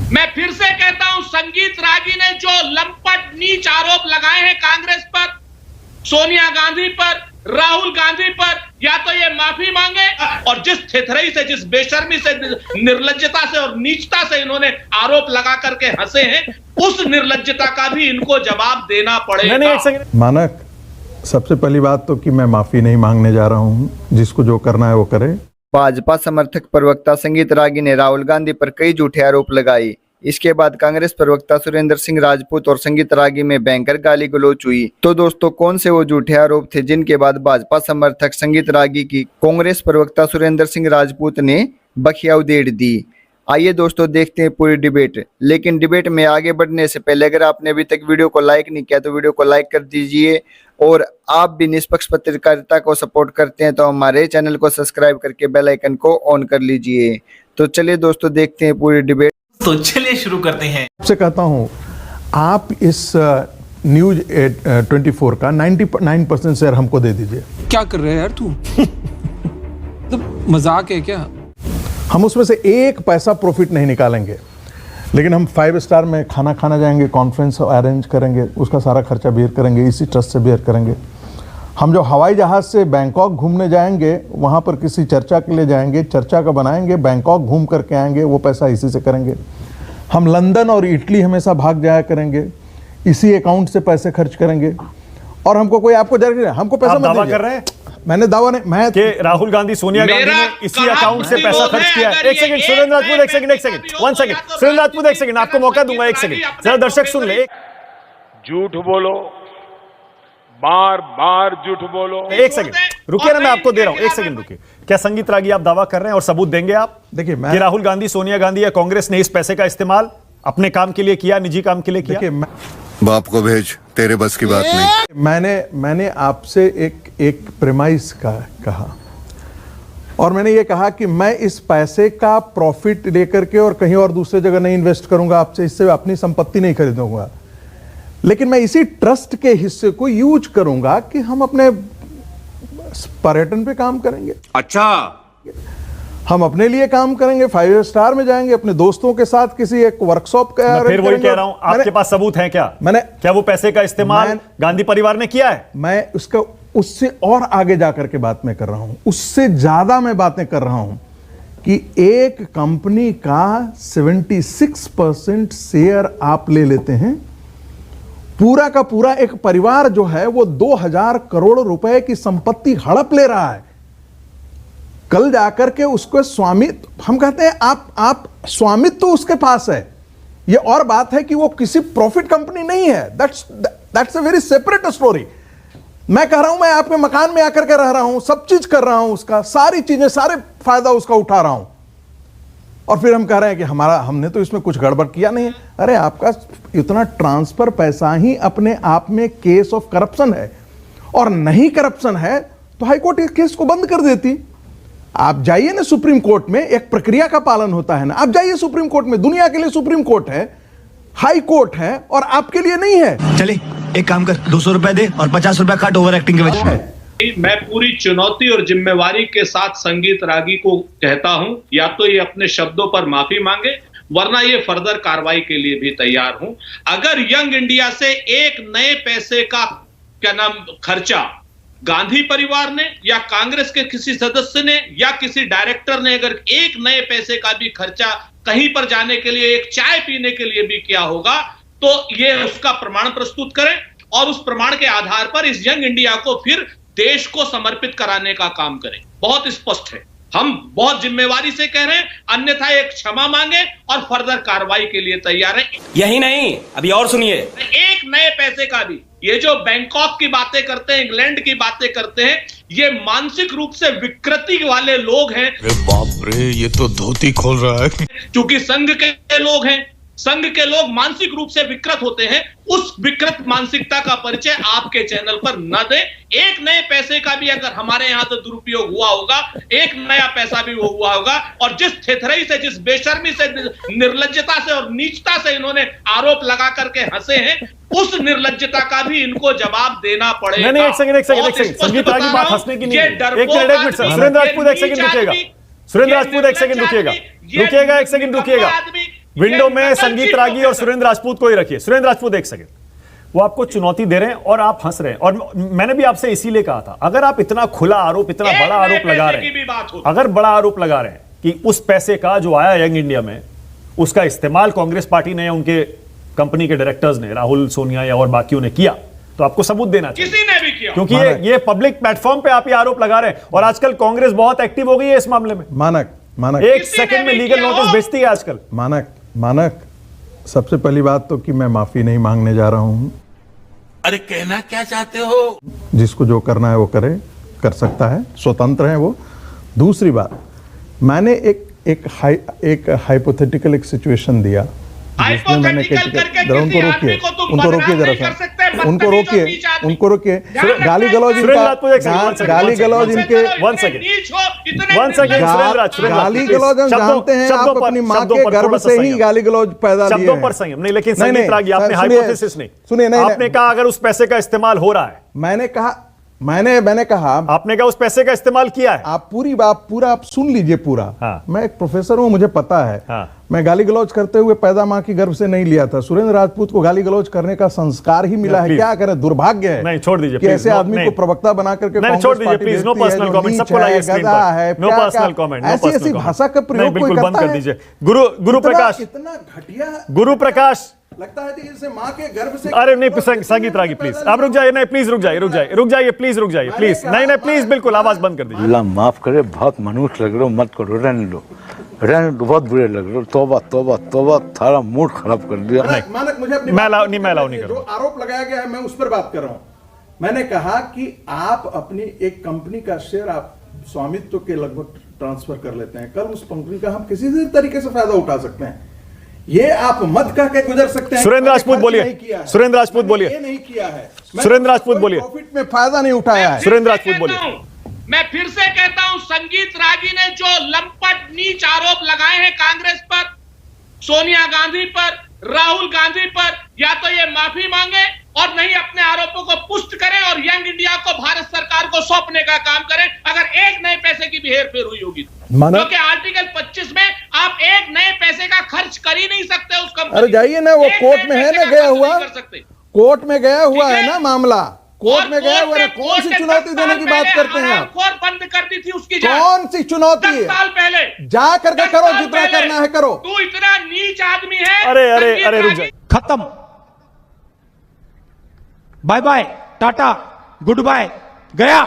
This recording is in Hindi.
मैं फिर से कहता हूं, संगीत रागी ने जो लंपट नीच आरोप लगाए हैं कांग्रेस पर, सोनिया गांधी पर, राहुल गांधी पर, या तो ये माफी मांगे और जिस थिथरई से, जिस बेशर्मी से, निर्लज्जता से और नीचता से इन्होंने आरोप लगा करके हंसे हैं, उस निर्लज्जता का भी इनको जवाब देना पड़ेगा। मानक, सबसे पहली बात तो कि मैं माफी नहीं मांगने जा रहा हूं, जिसको जो करना है वो करे। भाजपा समर्थक प्रवक्ता संगीत रागी ने राहुल गांधी पर कई झूठे आरोप लगाए। इसके बाद कांग्रेस प्रवक्ता सुरेंद्र सिंह राजपूत और संगीत रागी में भयंकर गाली गलौज हुई। तो दोस्तों, कौन से वो झूठे आरोप थे जिनके बाद भाजपा समर्थक संगीत रागी की कांग्रेस प्रवक्ता सुरेंद्र सिंह राजपूत ने बखिया उधेड़ दी? आइए दोस्तों, देखते हैं पूरी डिबेट। लेकिन डिबेट में आगे बढ़ने से पहले अगर आपने अभी तक वीडियो को लाइक नहीं किया तो वीडियो को लाइक कर दीजिए, और आप भी निष्पक्ष पत्रकारिता को सपोर्ट करते हैं तो हमारे चैनल को सब्सक्राइब करके बेल आइकन को ऑन कर लीजिए। तो चलिए दोस्तों, देखते हैं पूरी डिबेट। तो चलिए शुरू करते हैं। आपसे कहता हूं, आप इस न्यूज 24 का 99% शेयर हमको दे दीजिए। क्या कर रहे हैं यार तू? तो मजाक है क्या? हम उसमें से एक पैसा प्रॉफिट नहीं निकालेंगे, लेकिन हम 5 स्टार में खाना खाना जाएंगे, कॉन्फ्रेंस अरेंज करेंगे, उसका सारा खर्चा बेयर करेंगे, इसी ट्रस्ट से बेयर करेंगे। हम जो हवाई जहाज़ से बैंकॉक घूमने जाएंगे, वहाँ पर किसी चर्चा के लिए जाएंगे, चर्चा का बनाएंगे, बैंकॉक घूम करके आएंगे, वो पैसा इसी से करेंगे। हम लंदन और इटली हमेशा भाग जाया करेंगे, इसी अकाउंट से पैसे खर्च करेंगे। और हमको कोई आपको हमको पैसा दावा कर रहे हैं? मैंने दावा नहीं, मैं कि राहुल गांधी, सोनिया गांधी ने इसी अकाउंट से पैसा खर्च किया है। एक सेकंड सुरेंद्र राजपूत, एक second, one second Surendra Rajput, एक सेकंड, आपको मौका दूंगा, एक सेकंड, जरा दर्शक सुन ले। झूठ बोलो, बार बार झूठ बोलो। एक सेकंड रुकिए ना, मैं आपको दे रहा हूं, एक सेकंड रुकिए। क्या संगीत रागी आप दावा कर रहे हैं और सबूत देंगे आप? देखिए, कि राहुल गांधी, सोनिया गांधी या कांग्रेस ने इस पैसे का इस्तेमाल अपने काम के लिए किया, निजी काम के लिए किया? बाप को भेज, तेरे बस की बात नहीं। मैंने आपसे एक प्रेमाइस का कहा, और मैंने ये कहा कि मैं इस पैसे का प्रॉफिट लेकर के और कहीं और दूसरे जगह नहीं इन्वेस्ट करूंगा, आपसे इससे अपनी संपत्ति नहीं खरीदूंगा, लेकिन मैं इसी ट्रस्ट के हिस्से को यूज करूंगा कि हम अपने पर्यटन पे काम करेंगे। अच्छा, हम अपने लिए काम करेंगे, 5 स्टार में जाएंगे, अपने दोस्तों के साथ किसी एक वर्कशॉप का। फिर वही कह रहा हूं, आपके पास सबूत है क्या? क्या वो पैसे का इस्तेमाल गांधी परिवार ने किया है? मैं उसका उससे और आगे जाकर के बात मैं कर रहा हूं, उससे ज्यादा मैं बातें कर रहा हूं कि एक कंपनी का 76% शेयर आप ले लेते हैं, पूरा का पूरा एक परिवार जो है वो 2000 करोड़ रुपए की संपत्ति हड़प ले रहा है। कल जाकर के उसको स्वामित्व, हम कहते हैं आप स्वामित्व तो उसके पास है, ये और बात है कि वो किसी प्रॉफिट कंपनी नहीं है। That's a very separate story. मैं कह रहा हूं, मैं आपके मकान में आकर के रह रहा हूं, सब चीज कर रहा हूं, उसका सारी चीजें, सारे फायदा उसका उठा रहा हूं, और फिर हम कह रहे हैं कि हमने तो इसमें कुछ गड़बड़ किया नहीं है। अरे आपका इतना ट्रांसफर पैसा ही अपने आप में केस ऑफ करप्शन है, और नहीं करप्शन है तो हाईकोर्ट इस केस को बंद कर देती। आप जाइए ना सुप्रीम कोर्ट में, एक प्रक्रिया का पालन होता है ना, आप जाइए सुप्रीम कोर्ट में, दुनिया के लिए सुप्रीम कोर्ट है, हाई कोर्ट है, और आपके लिए नहीं है। चले एक काम कर, 200 रुपए दे और 50 रुपए काट ओवर एक्टिंग के वजह। मैं पूरी चुनौती और जिम्मेवारी के साथ संगीत रागी को कहता हूं, या तो ये अपने शब्दों पर माफी मांगे, वरना ये फर्दर कार्रवाई के लिए भी तैयार हूं। अगर यंग इंडिया से एक नए पैसे का खर्चा गांधी परिवार ने या कांग्रेस के किसी सदस्य ने या किसी डायरेक्टर ने अगर एक नए पैसे का भी खर्चा कहीं पर जाने के लिए, एक चाय पीने के लिए भी किया होगा, तो ये उसका प्रमाण प्रस्तुत करें, और उस प्रमाण के आधार पर इस यंग इंडिया को फिर देश को समर्पित कराने का काम करें। बहुत स्पष्ट है, हम बहुत जिम्मेवारी से कह रहे हैं, अन्यथा एक क्षमा मांगे और फर्दर कार्रवाई के लिए तैयार हैं। यही नहीं, अभी और सुनिए, एक नए पैसे का भी, ये जो बैंकॉक की बातें करते हैं, इंग्लैंड की बातें करते हैं, ये मानसिक रूप से विकृति वाले लोग हैं। बाप रे, ये तो धोती खोल रहा है। क्योंकि संघ के लोग हैं, संघ के लोग मानसिक रूप से विकृत होते हैं, उस विकृत मानसिकता का परिचय आपके चैनल पर न दे। एक नए पैसे का भी अगर हमारे यहां से दुरुपयोग हुआ होगा, एक नया पैसा भी वो हुआ होगा, और जिस थिथरई से, जिस बेशर्मी से, निर्लज्जता से और नीचता से इन्होंने आरोप लगा करके हंसे हैं, उस निर्लज्जता का भी इनको जवाब देना पड़ेगा। नहीं, एक सेकंड संगीत रागी, बात हंसने की नहीं है। एक मिनट सुरेंद्र राजपूत, एक सेकंड रुकिएगा। सुरेंद्र राजपूत, एक सेकंड रुकिएगा, एक सेकंड रुकिएगा। विंडो में संगीत रागी और सुरेंद्र राजपूत को ही रखिए। सुरेंद्र राजपूत एक सेकंड, वो आपको चुनौती दे रहे हैं और आप हंस रहे हैं। और मैंने भी आपसे इसीलिए कहा था, अगर आप इतना खुला आरोप, इतना बड़ा आरोप लगा रहे हैं, अगर बड़ा आरोप लगा रहे हैं कि उस पैसे का जो आया यंग इंडिया में, उसका इस्तेमाल कांग्रेस पार्टी ने या उनके कंपनी के डायरेक्टर्स ने, राहुल, सोनिया या और बाकियों ने किया, तो आपको सबूत देना चाहिए। किसी ने भी किया, क्योंकि ये पब्लिक प्लेटफॉर्म पे आप ये आरोप लगा रहे हैं और आजकल कांग्रेस बहुत एक्टिव हो गई है इस मामले में। मानक एक सेकंड में लीगल नोटिस भेजती है आजकल। मानक सबसे पहली बात तो कि मैं माफी नहीं मांगने जा रहा हूं। अरे कहना क्या चाहते हो? जिसको जो करना है वो करे, कर सकता है, स्वतंत्र है वो। दूसरी बात, मैंने एक हाइपोथेटिकल एक सिचुएशन दिया जिसमें मैंने उनको रोकिए जरा सा, उनको रोकिए गाली गलौज इनके गाली गलौज हम जानते हैं। आप अपनी माँ के गर्भ से ही गाली गलौज पैदा लिए शब्दों पर संयम नहीं, लेकिन संगीत रागी आपने हाइपोथेसिस नहीं, सुनिए, नहीं आपने कहा अगर उस पैसे का इस्तेमाल हो रहा है, मैंने कहा आपने कहा उस पैसे का इस्तेमाल किया है। आप पूरा आप सुन लीजिए पूरा। हाँ। मैं एक प्रोफेसर हूं, मुझे पता है। हाँ। मैं गाली गलौज करते हुए पैदा मां की गर्भ से नहीं लिया था। सुरेंद्र राजपूत को गाली गलौज करने का संस्कार ही मिला है। क्या करे, दुर्भाग्य है। नहीं, छोड़ दीजिए कि ऐसे आदमी को प्रवक्ता बना करके नहीं, छोड़ दीजिए प्लीज। नो पर्सनल कमेंट, सबको लाइए स्क्रीन पर। नो पर्सनल कमेंट, ऐसी भाषा का प्रयोग बिल्कुल बंद कर दीजिए। गुरु प्रकाश, इतना घटिया, गुरु प्रकाश लगता है कि जैसे मां के गर्भ से। अरे नहीं, संगीत रागी प्लीज आप रुक जाइए। नहीं प्लीज रुक जाइए प्लीज रुक जाइए प्लीज। नहीं प्लीज, बिल्कुल आवाज बंद कर दीजिए। अल्लाह माफ करे, बहुत मनुष्य लग रहे हो, मत करो, रहने दो, बहुत बुरे लग रहे हो। तौबा, थारा मूड खराब कर दिया। मानक, मुझे अपनी मैं अलाउ नहीं जो आरोप लगाया गया है मैं उस पर बात कर रहा हूं। मैंने कहा कि आप अपनी एक कंपनी का शेयर आप स्वामित्व के लगभग ट्रांसफर कर लेते हैं, कल उस कंपनी का हम किसी भी तरीके से फायदा उठा सकते हैं। ये आप मत कह के गुजर सकते हैं। सुरेंद्र राजपूत बोलिए, सुरेंद्र राजपूत बोलिए। ये नहीं किया है, सुरेंद्र राजपूत बोलिए। प्रॉफिट में फायदा नहीं उठाया है। सुरेंद्र राजपूत बोलिए। मैं फिर से कहता हूं, संगीत रागी ने जो लंपट नीच आरोप लगाए हैं कांग्रेस पर, सोनिया गांधी पर, राहुल गांधी पर, या तो ये माफी मांगे और नहीं अपने आरोपों को पुष्ट करें और यंग इंडिया को भारत सरकार को सौंपने का काम करें। अगर एक नए पैसे की भी हेरफेर हुई होगी, क्योंकि आर्टिकल 25 में आप एक नए पैसे का खर्च कर ही नहीं सकते उस कंपनी। अरे जाइए ना, वो कोर्ट में है ना, गया हुआ, कोर्ट में गया हुआ है ना मामला, कोर्ट में गया हुआ है। कौन सी चुनौती देने की बात करते हैं आप? बंद कर दी थी उसकी, कौन सी चुनौती है? 10 साल पहले जा करके करो, जितना करना है करो। तू इतना नीच आदमी है। अरे रुक जाइए। खत्म, बाय बाय, टाटा, गुड बाय, गया।